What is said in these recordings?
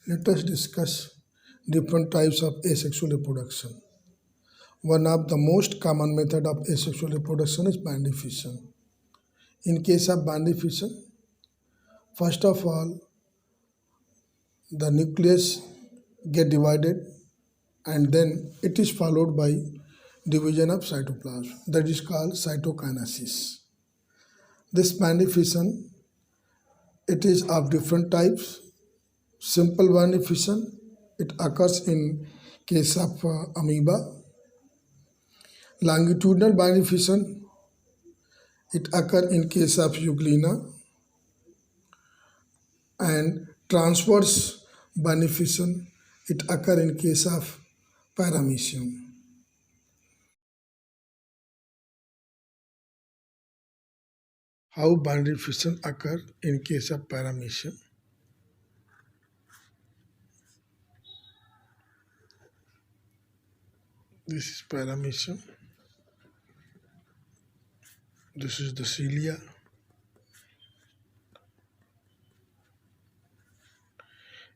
Let us discuss different types of asexual reproduction. One of the most common method of asexual reproduction is binary fission. In case of binary fission, first of all, the nucleus get divided and then it is followed by division of cytoplasm that is called cytokinesis. This binary fission, it is of different types. Simple binary fission, it occurs in case of amoeba. Longitudinal binary fission, it occurs in case of euglena, and transverse binary fission, it occurs in case of paramecium. How binary fission occurs in case of paramecium? This is paramecium. This is the cilia.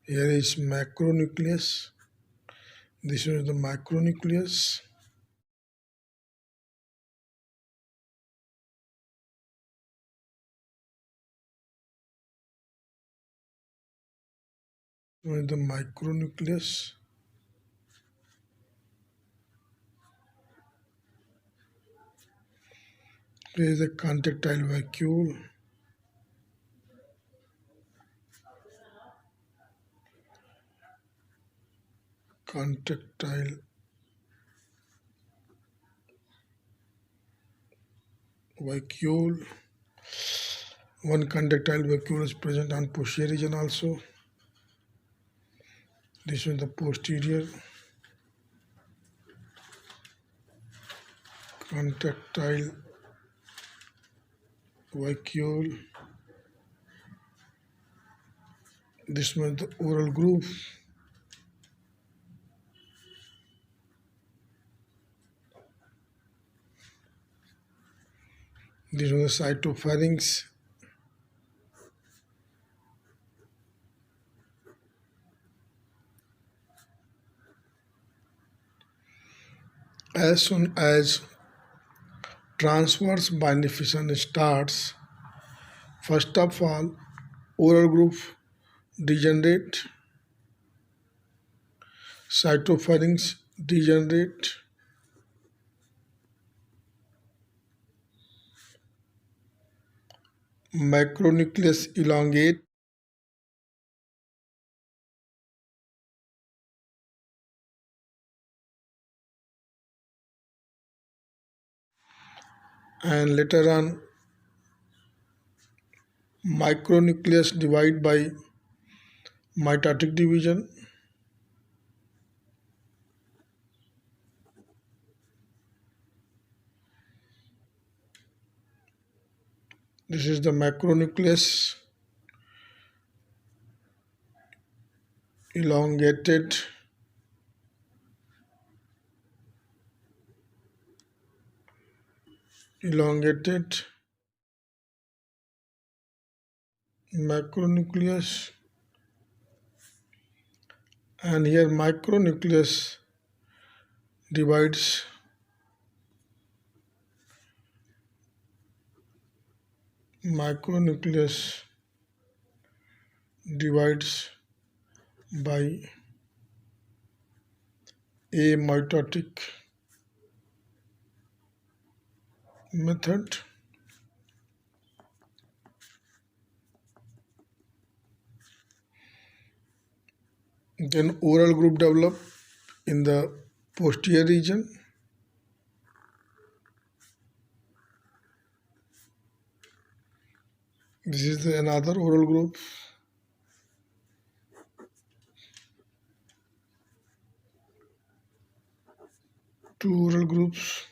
Here is macronucleus. This is the micronucleus. This is the micronucleus. There is a contractile vacuole. Contractile vacuole. One contractile vacuole is present on posterior region also. This is the posterior contractile vacuole. This was the oral groove. This was the cytopharynx. As soon as transverse binary fission starts, first of all, oral groove degenerate, cytopharynx degenerate, macronucleus elongate, and later on micronucleus divide by mitotic division. This is the macronucleus elongated, macronucleus, and here micronucleus divides by a mitotic method. Then oral group develop in the posterior region. This is another oral group. Two oral groups.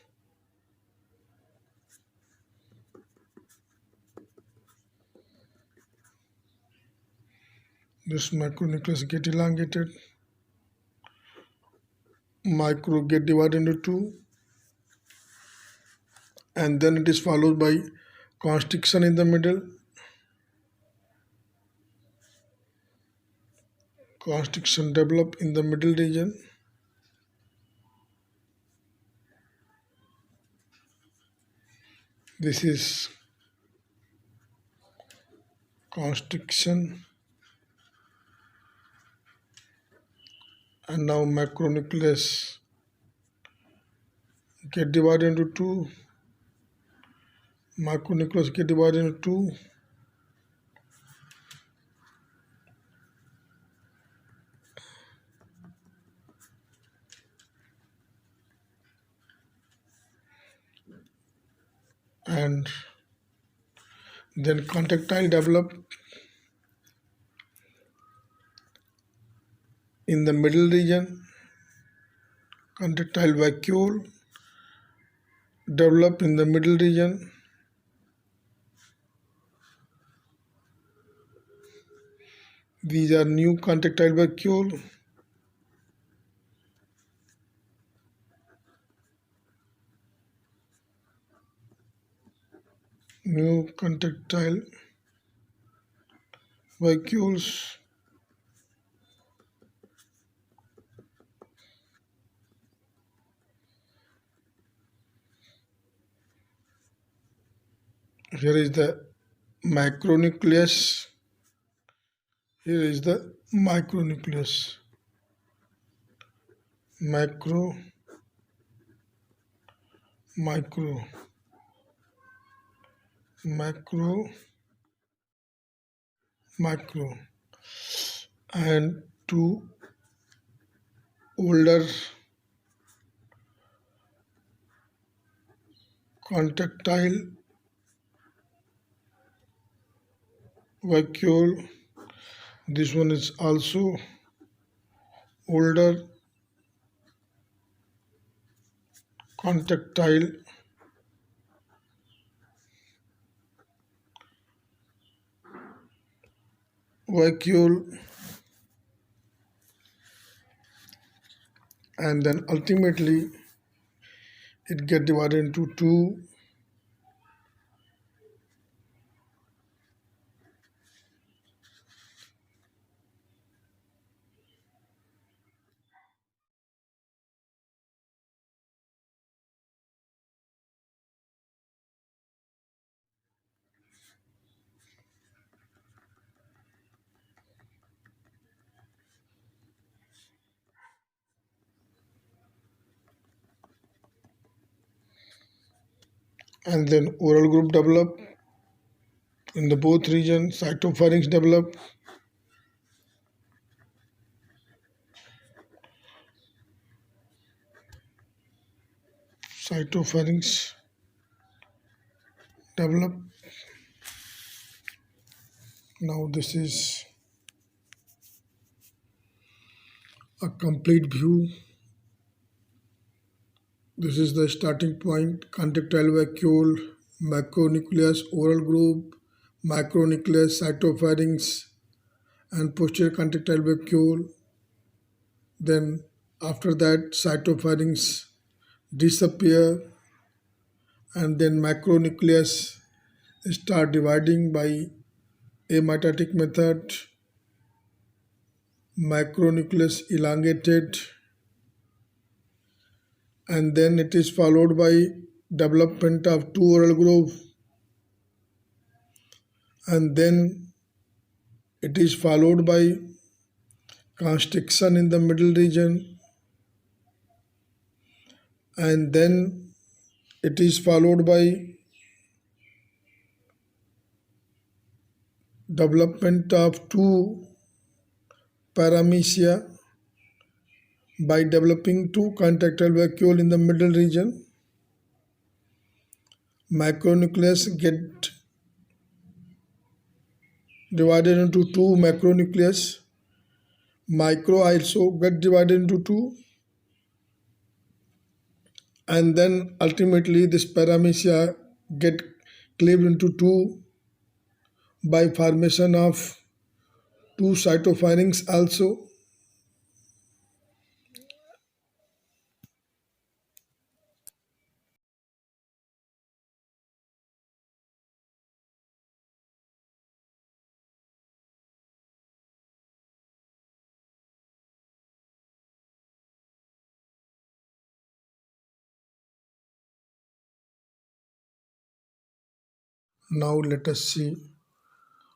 This macronucleus get elongated. Micro get divided into two, and then it is followed by constriction in the middle. Constriction develop in the middle region. This is constriction, and now macronucleus get divided into two. Macronucleus get divided into two, and then contractile develop in the middle region. Contractile vacuole develop in the middle region. These are new contractile vacuole. New contractile vacuoles. Here is the macronucleus. Here is the micronucleus. Macro, micro, macro, micro, and two older contractile vacuole. This one is also older contractile vacuole, and then ultimately it get divided into two. And then oral group develop in the both regions. Cytopharynx develop. Cytopharynx develop. Now this is a complete view. This is the starting point: contractile vacuole, macronucleus, oral group, macronucleus, cytopharynx, and posterior contractile vacuole. Then after that, cytopharynx disappear, and then macronucleus start dividing by amitotic method. Macronucleus elongated, and then it is followed by development of two oral group, and then it is followed by constriction in the middle region, and then it is followed by development of two paramecia by developing two contractile vacuole in the middle region. Macronucleus get divided into two macronucleus. Micro also get divided into two, and then ultimately this paramecia get cleaved into two by formation of two cytopharynx also. Now let us see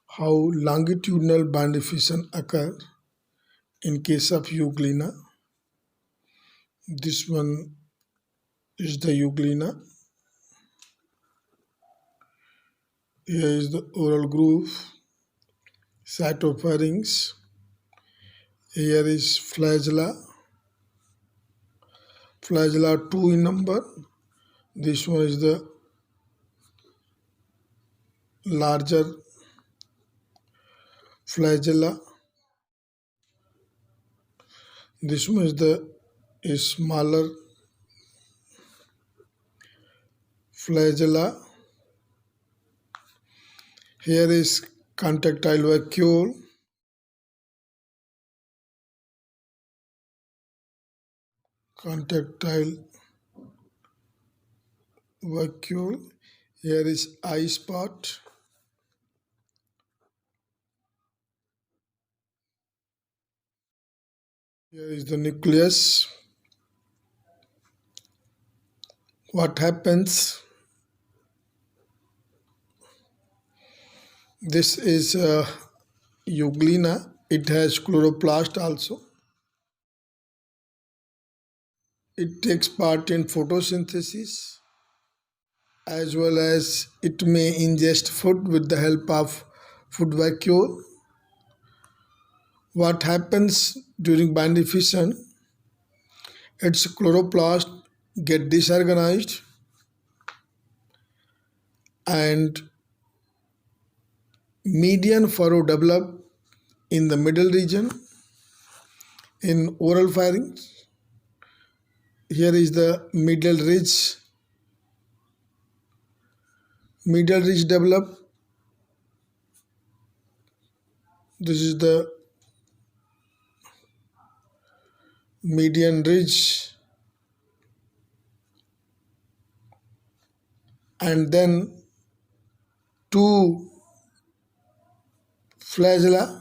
how longitudinal band fission occur in case of euglena. This one is the euglena. Here is the oral groove, cytopharynx. Here is flagella. Flagella 2 in number. This one is the larger flagella. This one is the smaller flagella. Here is contractile vacuole. Contractile vacuole. Here is eye spot. Here is the nucleus. What happens? This is euglena. It has chloroplast also. It takes part in photosynthesis, as well as it may ingest food with the help of food vacuole. What happens during band fission? Its chloroplast get disorganized and median furrow develop in the middle region in oral pharynx. Here is the middle ridge. Middle ridge develop. This is the median ridge, and then two flagella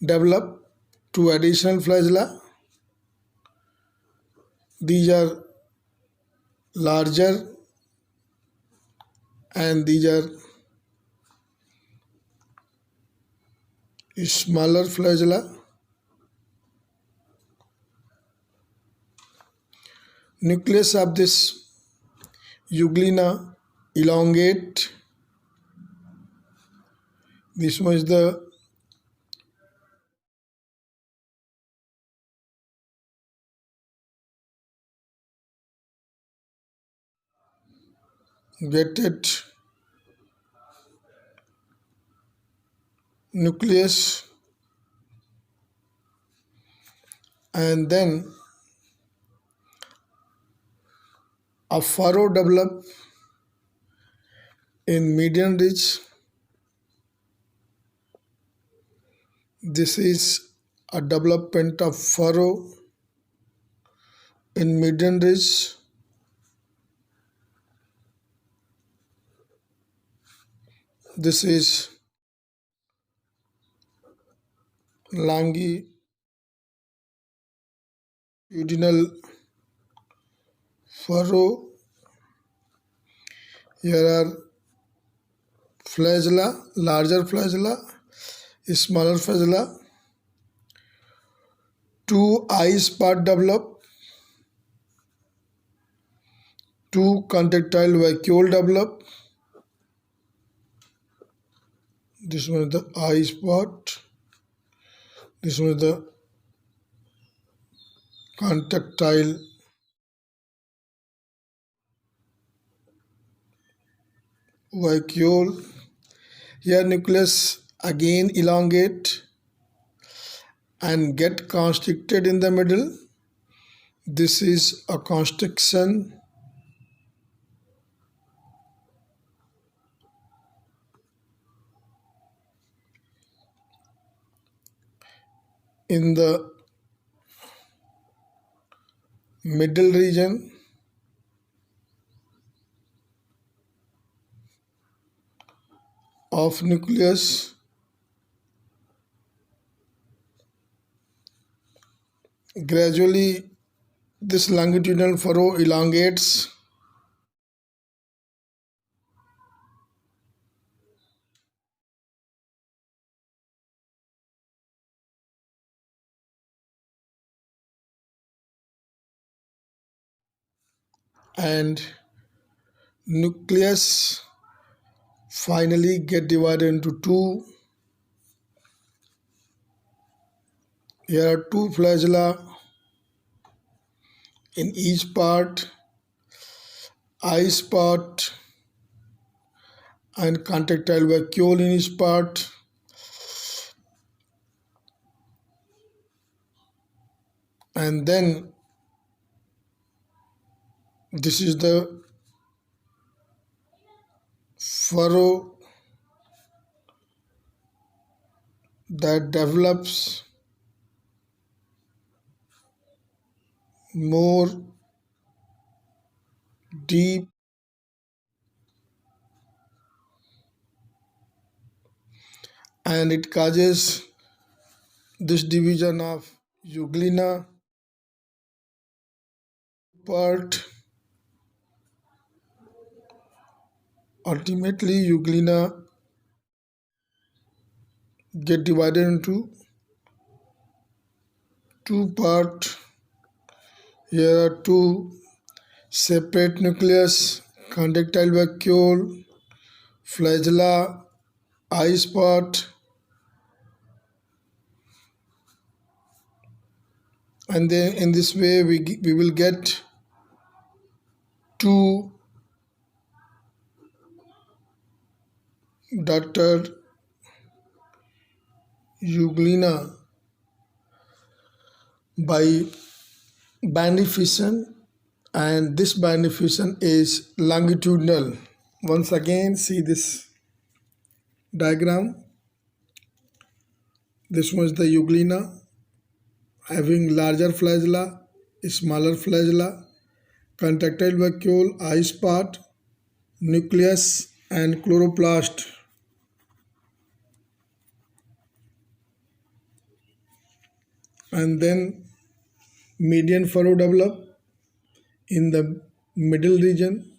develop, two additional flagella. These are larger and these are smaller flagella. Nucleus of this euglena elongate. This one is the wetted nucleus, and then a furrow develop in median ridge. This is a development of furrow in median ridge. This is longitudinal furrow. Here are flagella, larger flagella, smaller flagella. Two eye spot develop. Two contractile vacuole develop. This one is the eye spot. This one is the contractile vacuole. Here nucleus again elongate and get constricted in the middle. This is a constriction. In the middle region of nucleus. Gradually this longitudinal furrow elongates and nucleus finally get divided into two. Here are two flagella in each part, eye part and contractile vacuole in each part. And then this is the furrow that develops more deep, and it causes this division of euglena part. Ultimately, euglena get divided into two parts. Here are two separate nucleus, contractile vacuole, flagella, eye spot, and then in this way we will get two daughter euglena by binary fission, and this binary fission is longitudinal. Once again, see this diagram. This was the euglena having larger flagella, smaller flagella, contractile vacuole, eye spot, nucleus and chloroplast. And then median furrow develop in the middle region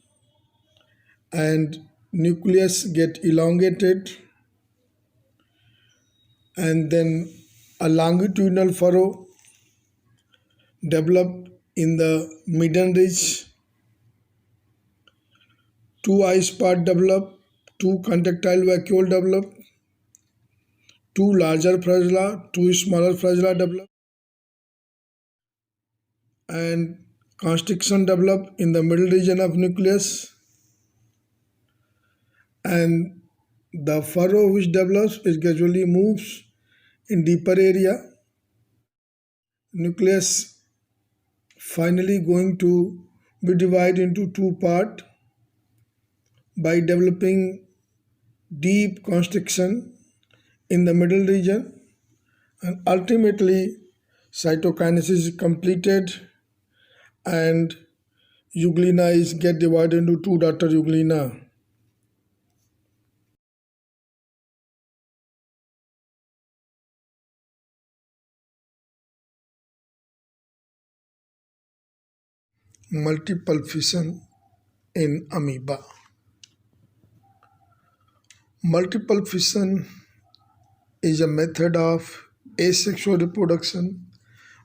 and nucleus get elongated, and then a longitudinal furrow develop in the median ridge, two eye spot develop, two contractile vacuole develop, two larger flagella, two smaller flagella develop, and constriction develop in the middle region of nucleus, and the furrow which develops is gradually moves in deeper area. Nucleus finally going to be divided into two parts by developing deep constriction in the middle region, and ultimately cytokinesis is completed and euglena is get divided into two daughter euglena. Multiple fission in amoeba. Multiple fission is a method of asexual reproduction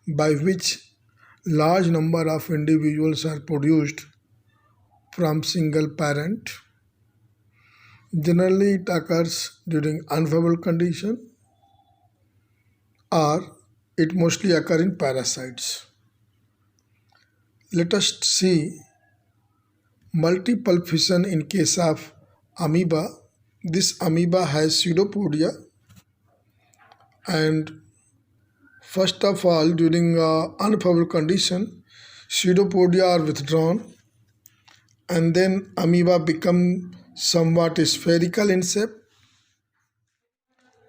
by which large number of individuals are produced from single parent. Generally, it occurs during unfavorable condition, or it mostly occurs in parasites. Let us see multiple fission in case of amoeba. This amoeba has pseudopodia, and first of all, during unfavorable condition, pseudopodia are withdrawn, and then amoeba become somewhat spherical in shape,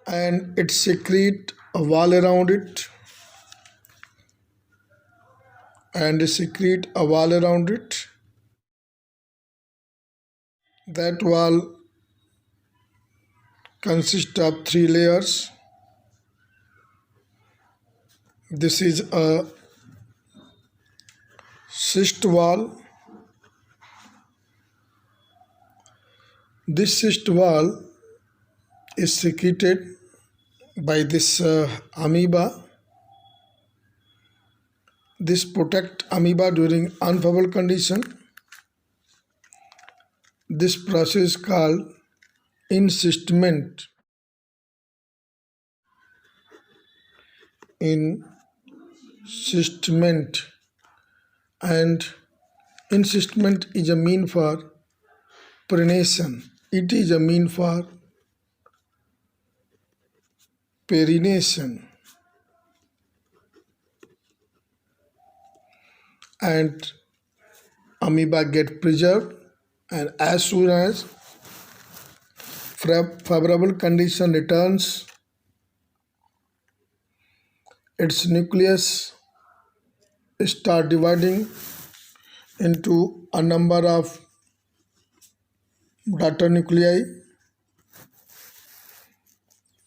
and it secrete a wall around it, That wall consists of three layers. This is a cyst wall. This cyst wall is secreted by this amoeba. This protect amoeba during unfavorable condition, This process called encystment. Encystment and encystment is a mean for prenation. It is a mean for perination. And amoeba get preserved, and as soon as favorable condition returns, its nucleus start dividing into a number of daughter nuclei.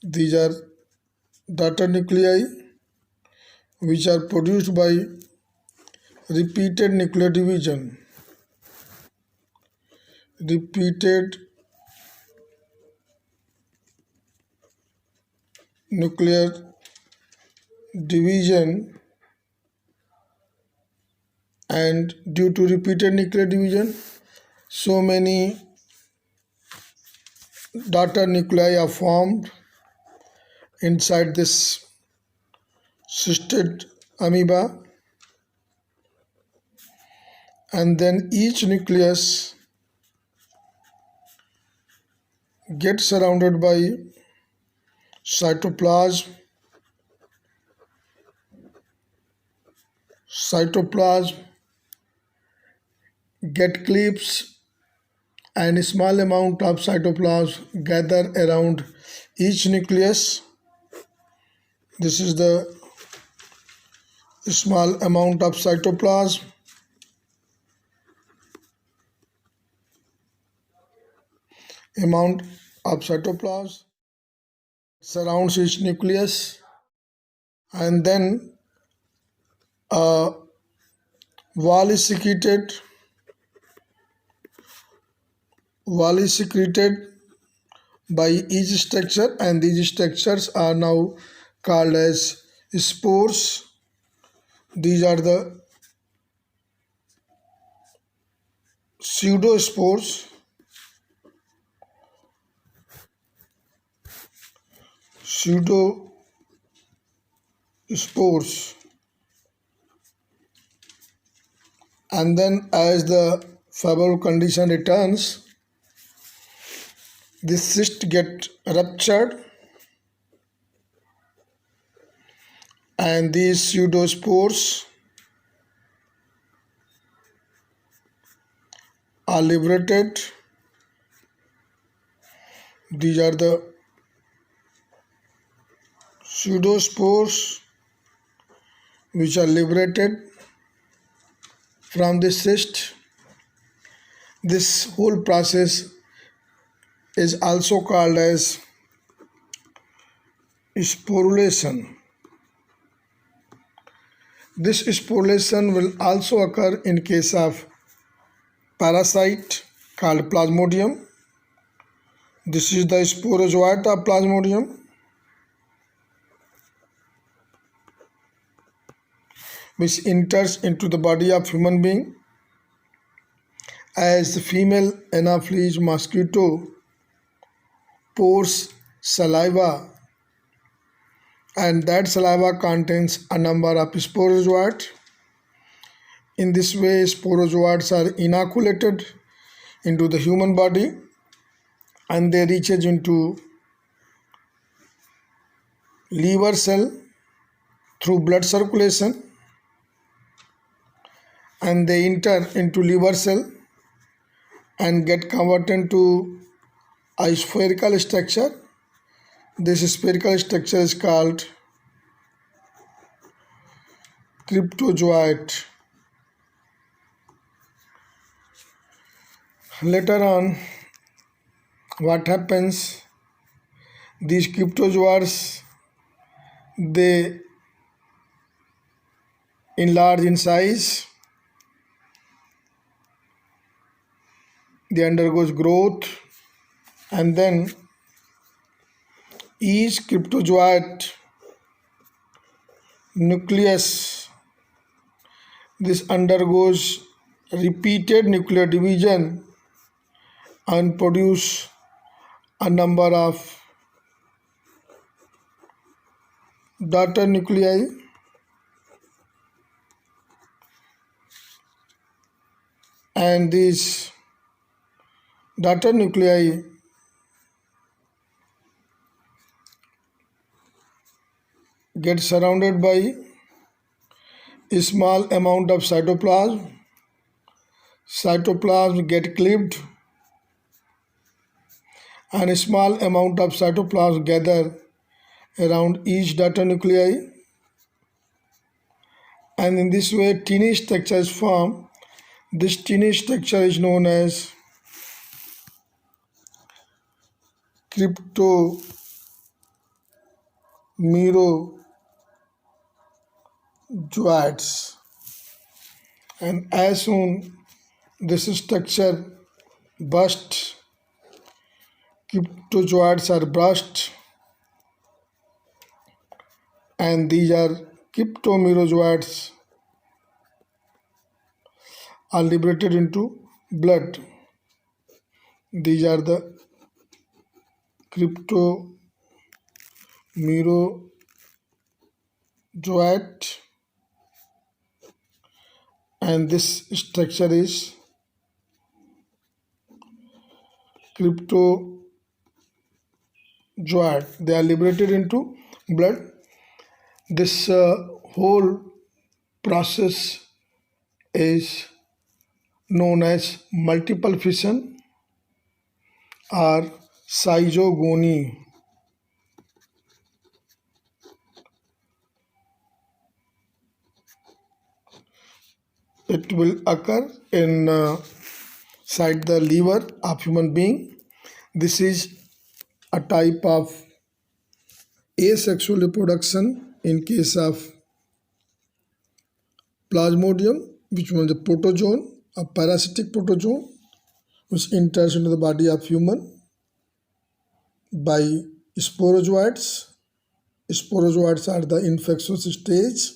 These are daughter nuclei which are produced by repeated nuclear division. Repeated nuclear division, and due to repeated nuclear division, so many daughter nuclei are formed inside this cysted amoeba, and then each nucleus gets surrounded by cytoplasm. Cytoplasm get clips, and a small amount of cytoplasm gather around each nucleus. This is the small amount of cytoplasm. Amount of cytoplasm surrounds each nucleus, and then a wall is secreted. Wall is secreted by each structure, and these structures are now called as spores. These are the pseudospores. Pseudospores. And then as the favorable condition returns, this cyst get ruptured, and these pseudospores are liberated. These are the pseudospores which are liberated from the cyst. This whole process is also called as sporulation. This sporulation will also occur in case of parasite called Plasmodium. This is the sporozoite of Plasmodium, which enters into the body of human being as the female Anopheles mosquito pours saliva, and that saliva contains a number of sporozoites. In this way, sporozoites are inoculated into the human body, and they reaches into liver cell through blood circulation, and they enter into liver cell and get converted to a spherical structure. This spherical structure is called cryptozoite. Later on, what happens? These cryptozoates, they enlarge in size, they undergoes growth, and then each cryptozoite nucleus, this undergoes repeated nuclear division, and produce a number of daughter nuclei, and these daughter nuclei get surrounded by a small amount of cytoplasm. Cytoplasm get clipped and a small amount of cytoplasm gather around each daughter nuclei, and in this way teenage structure is formed. This teenage structure is known as cryptomerozoites, and as soon this structure bursts, cryptozoites are burst, and these are cryptomerozoites are liberated into blood. These are the cryptomerozoite, and this structure is cryptozoite. They are liberated into blood. This whole process is known as multiple fission or zygogony. It will occur inside the liver of human being. This is a type of asexual reproduction in case of Plasmodium, which was a protozoan, a parasitic protozoan, which enters into the body of human by sporozoites. Sporozoites are the infectious stage.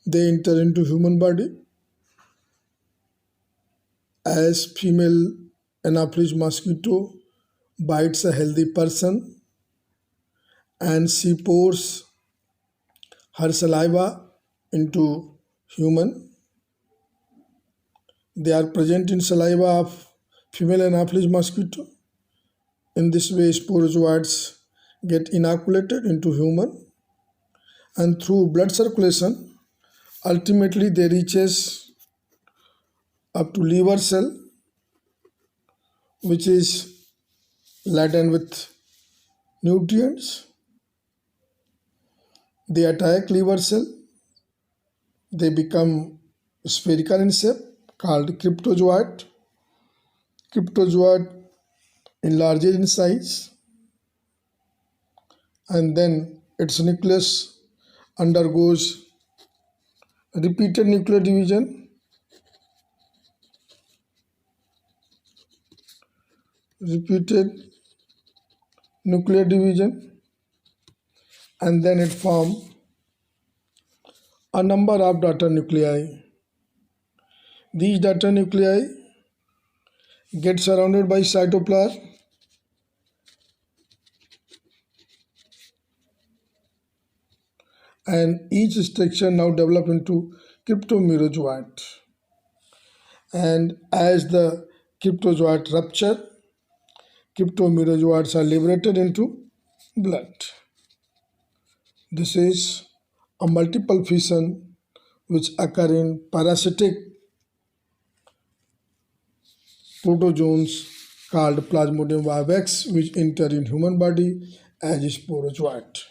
They enter into human body as female Anopheles mosquito bites a healthy person and she pours her saliva into human. They are present in saliva of female Anopheles mosquito. In this way, sporozoites get inoculated into human, and through blood circulation, ultimately they reaches up to liver cell, which is laden with nutrients. They attack liver cell. They become spherical in shape, called cryptozoite. Cryptozoite enlarges in size, and then its nucleus undergoes repeated nuclear division, and then it forms a number of daughter nuclei. These daughter nuclei get surrounded by cytoplasm, and each structure now develop into cryptomerozoite. And as the cryptozoite rupture, cryptomerozoites are liberated into blood. This is a multiple fission which occur in parasitic protozoans called Plasmodium vivax, which enter in human body as sporozoite.